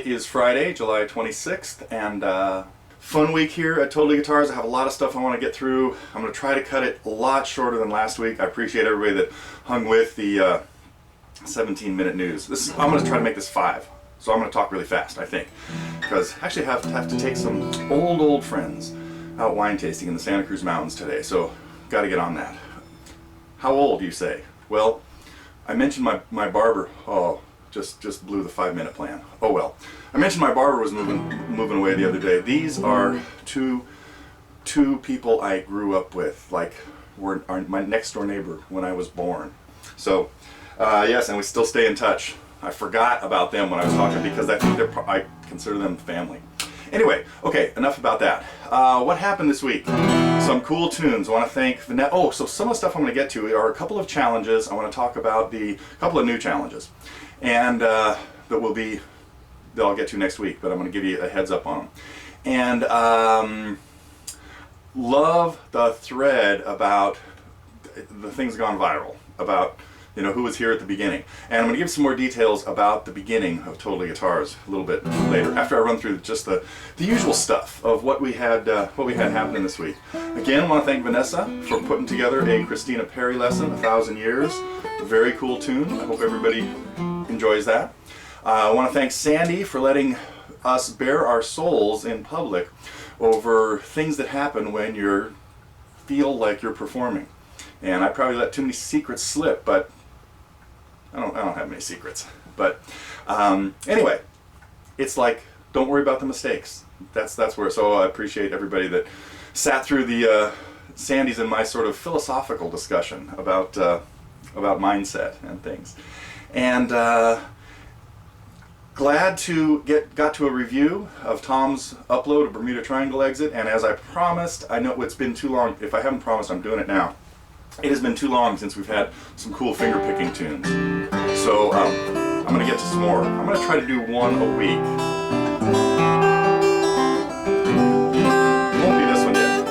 It is Friday, July 26th, and fun week here at Totally Guitars. I have a lot of stuff I want to get through. I'm going to try to cut it a lot shorter than last week. I appreciate everybody that hung with the 17-minute news. I'm going to try to make this 5, so I'm going to talk really fast, I think, because I actually have to take some old friends out wine tasting in the Santa Cruz Mountains today, so got to get on that. How old, you say? Well, I mentioned my barber. Oh, just blew the 5-minute plan. Oh well. I mentioned my barber was moving away the other day. These are two people I grew up with, like were my next door neighbor when I was born. So yes, and we still stay in touch. I forgot about them when I was talking because I think I consider them family. Anyway, okay, enough about that. What happened this week? Some cool tunes. I want to thank Vanessa. Oh, so some of the stuff I'm going to get to are a couple of challenges. I want to talk about a couple of new challenges, and that I'll get to next week. But I'm going to give you a heads up on them. And love the thread about the things gone viral about who was here at the beginning. And I'm going to give some more details about the beginning of Totally Guitars a little bit later, after I run through just the usual stuff of what we had happening this week. Again, I want to thank Vanessa for putting together a Christina Perri lesson, 1,000 Years. A very cool tune. I hope everybody enjoys that. I want to thank Sandy for letting us bare our souls in public over things that happen when you feel like you're performing. And I probably let too many secrets slip, but I don't have many secrets. But anyway, it's like, don't worry about the mistakes. That's where. So I appreciate everybody that sat through the Sandy's and my sort of philosophical discussion about mindset and things. And glad to got to a review of Tom's upload of Bermuda Triangle Exit. And as I promised, I know it's been too long. If I haven't promised, I'm doing it now. It has been too long since we've had some cool finger-picking tunes. So I'm going to get to some more. I'm going to try to do one a week. It won't be this one yet.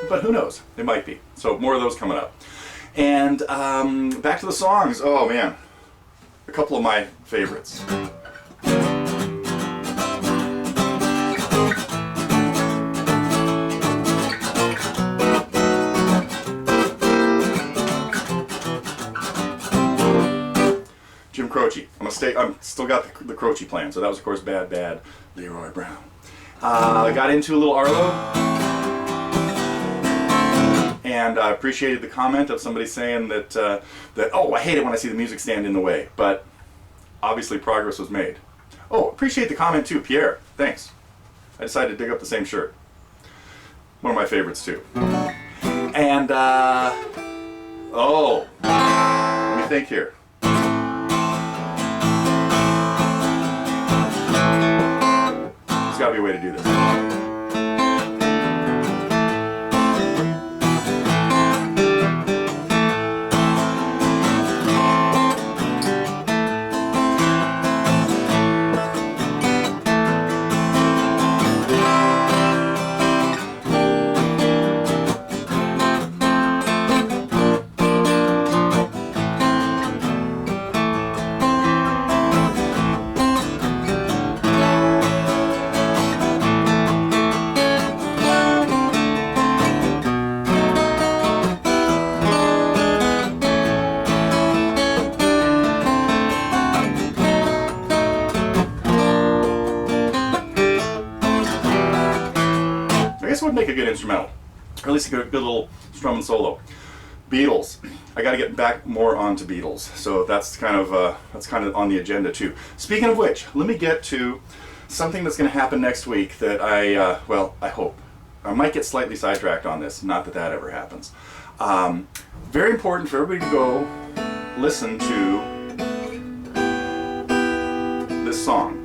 But who knows? It might be. So more of those coming up. And back to the songs. Oh man, a couple of my favorites. Jim Croce. I'm still got the Croce plan. So that was of course bad Leroy Brown. I got into a little Arlo. And I appreciated the comment of somebody saying that oh, I hate it when I see the music stand in the way. But obviously progress was made. Oh, appreciate the comment too, Pierre. Thanks. I decided to dig up the same shirt. One of my favorites too. And oh, let me think here. There's got to be a way to do this. Would make a good instrumental, or at least a good little strum and solo. Beatles. I got to get back more onto Beatles, so that's kind of on the agenda too. Speaking of which, let me get to something that's going to happen next week that I hope. I might get slightly sidetracked on this. Not that ever happens. Very important for everybody to go listen to this song.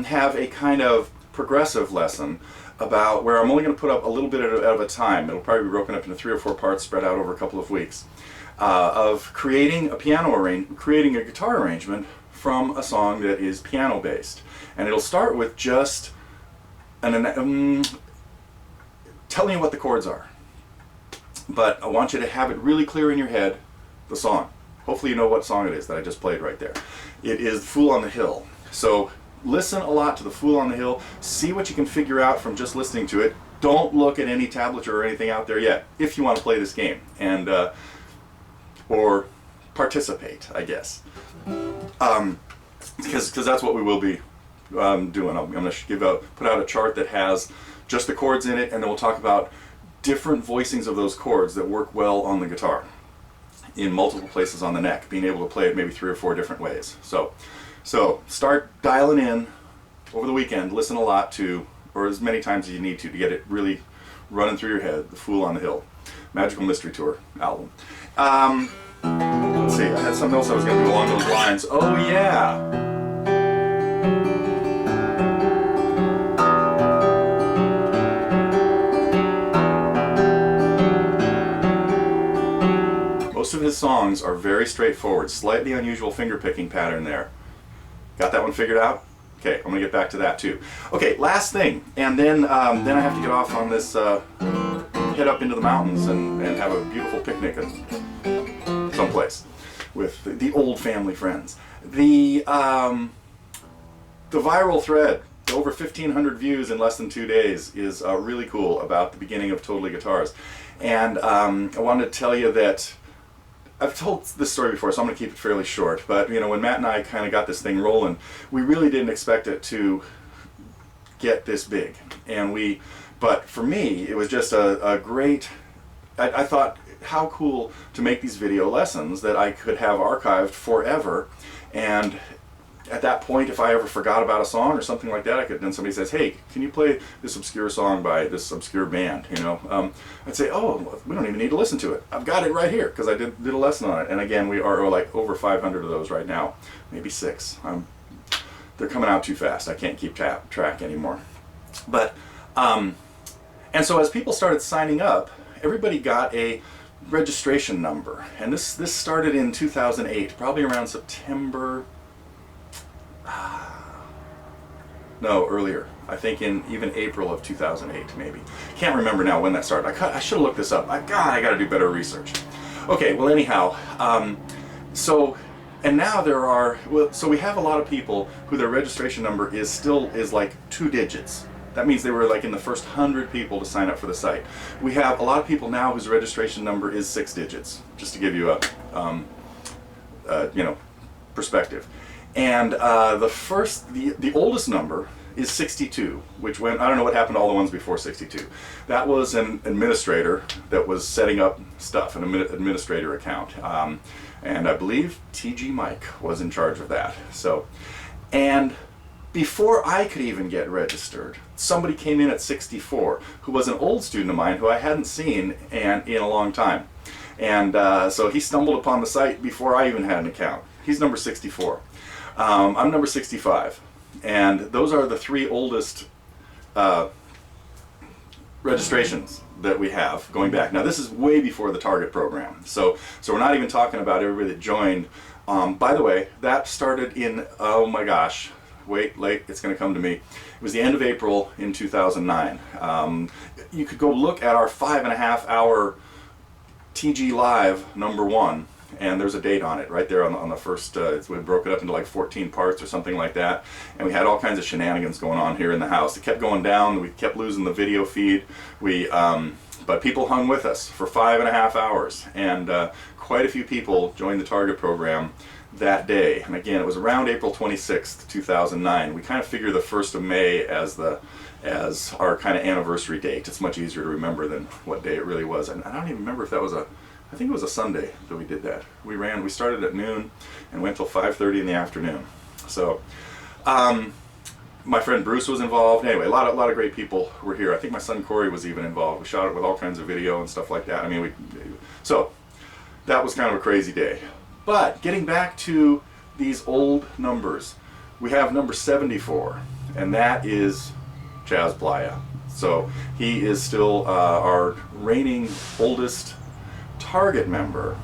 have a kind of progressive lesson about where I'm only going to put up a little bit at a time. It'll probably be broken up into 3 or 4 parts spread out over a couple of weeks, of creating a creating a guitar arrangement from a song that is piano based. And it'll start with just telling you what the chords are. But I want you to have it really clear in your head, the song. Hopefully you know what song it is that I just played right there. It is Fool on the Hill. So listen a lot to the Fool on the Hill. See what you can figure out from just listening to it. Don't look at any tablature or anything out there yet, if you want to play this game, and or participate, I guess. Because that's what we will be doing. I'm going to put out a chart that has just the chords in it, and then we'll talk about different voicings of those chords that work well on the guitar in multiple places on the neck, being able to play it maybe 3 or 4 different ways. So start dialing in over the weekend, listen a lot to, or as many times as you need to get it really running through your head, The Fool on the Hill, Magical Mystery Tour album. Let's see, I had something else I was going to do along those lines. Oh yeah! Most of his songs are very straightforward, slightly unusual finger picking pattern there. Got that one figured out? Okay, I'm gonna get back to that too. Okay, last thing, and then I have to get off on this, head up into the mountains and have a beautiful picnic at someplace with the old family friends. The viral thread, over 1,500 views in less than 2 days, is really cool about the beginning of Totally Guitars. And I wanted to tell you that I've told this story before, so I'm going to keep it fairly short. But you know, when Matt and I kind of got this thing rolling, we really didn't expect it to get this big. But for me, it was just a great. I thought, how cool to make these video lessons that I could have archived forever. And at that point, if I ever forgot about a song or something like that, then somebody says, "Hey, can you play this obscure song by this obscure band?" You know, I'd say, "Oh, we don't even need to listen to it. I've got it right here because I did a lesson on it." And again, we are like over 500 of those right now, maybe 6. They're coming out too fast. I can't keep track anymore. But and so as people started signing up, everybody got a registration number, and this started in 2008, probably around September. No, earlier. I think in even April of 2008, maybe. Can't remember now when that started. I should have looked this up. I got to do better research. Okay, well anyhow, and now so we have a lot of people who their registration number is like 2 digits. That means they were like in the first 100 people to sign up for the site. We have a lot of people now whose registration number is 6 digits, just to give you a perspective. And the oldest number is 62, which I don't know what happened to all the ones before 62. That was an administrator that was setting up stuff, an administrator account. And I believe TG Mike was in charge of that. And before I could even get registered, somebody came in at 64, who was an old student of mine who I hadn't seen in a long time. And so he stumbled upon the site before I even had an account. He's number 64. I'm number 65, and those are the 3 oldest registrations that we have going back. Now this is way before the Target program, so we're not even talking about everybody that joined. By the way, that started in, oh my gosh, wait, it's going to come to me. It was the end of April in 2009. You could go look at our 5.5 hour TG Live #1. And there's a date on it right there on the first. We broke it up into like 14 parts or something like that, and we had all kinds of shenanigans going on here in the house. It kept going down. We kept losing the video feed. But people hung with us for 5.5 hours, and quite a few people joined the Target program that day. And again, it was around April 26th, 2009. We kind of figure the 1st of May as our kind of anniversary date. It's much easier to remember than what day it really was. And I don't even remember if that was I think it was a Sunday that we did that. We started at noon and went till 5:30 in the afternoon. So, my friend Bruce was involved. Anyway, a lot of great people were here. I think my son Corey was even involved. We shot it with all kinds of video and stuff like that. I mean, so that was kind of a crazy day. But getting back to these old numbers, we have number 74. and that is Jazz Playa. So he is still our reigning oldest Target member.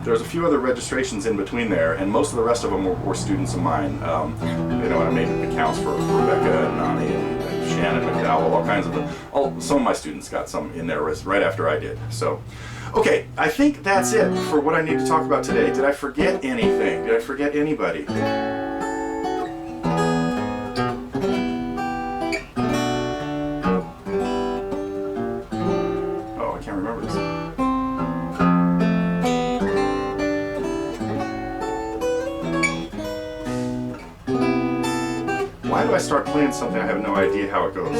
There's a few other registrations in between there, and most of the rest of them were students of mine. You know, and I made accounts for Rebecca and Nani and Shannon McDowell, all kinds of them. Some of my students got some in there right after I did. So, okay, I think that's it for what I need to talk about today. Did I forget anything? Did I forget anybody? Oh, I can't remember this. Why do I start playing something I have no idea how it goes?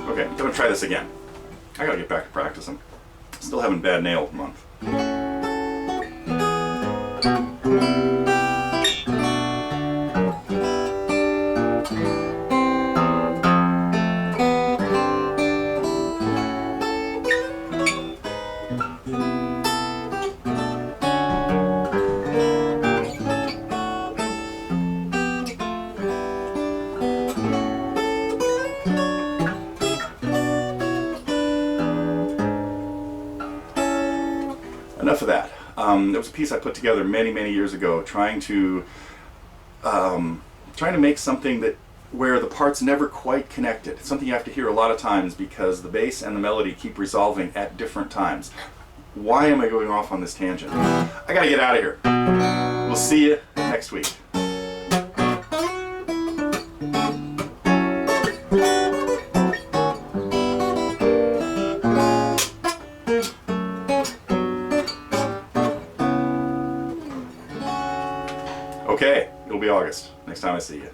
Okay, I'm gonna try this again. I gotta get back to practicing. Still having bad nail month. Enough of that. There was a piece I put together many years ago, trying to make something where the parts never quite connected. It's something you have to hear a lot of times because the bass and the melody keep resolving at different times. Why am I going off on this tangent? I gotta get out of here. We'll see you next week. Okay, it'll be August next time I see you.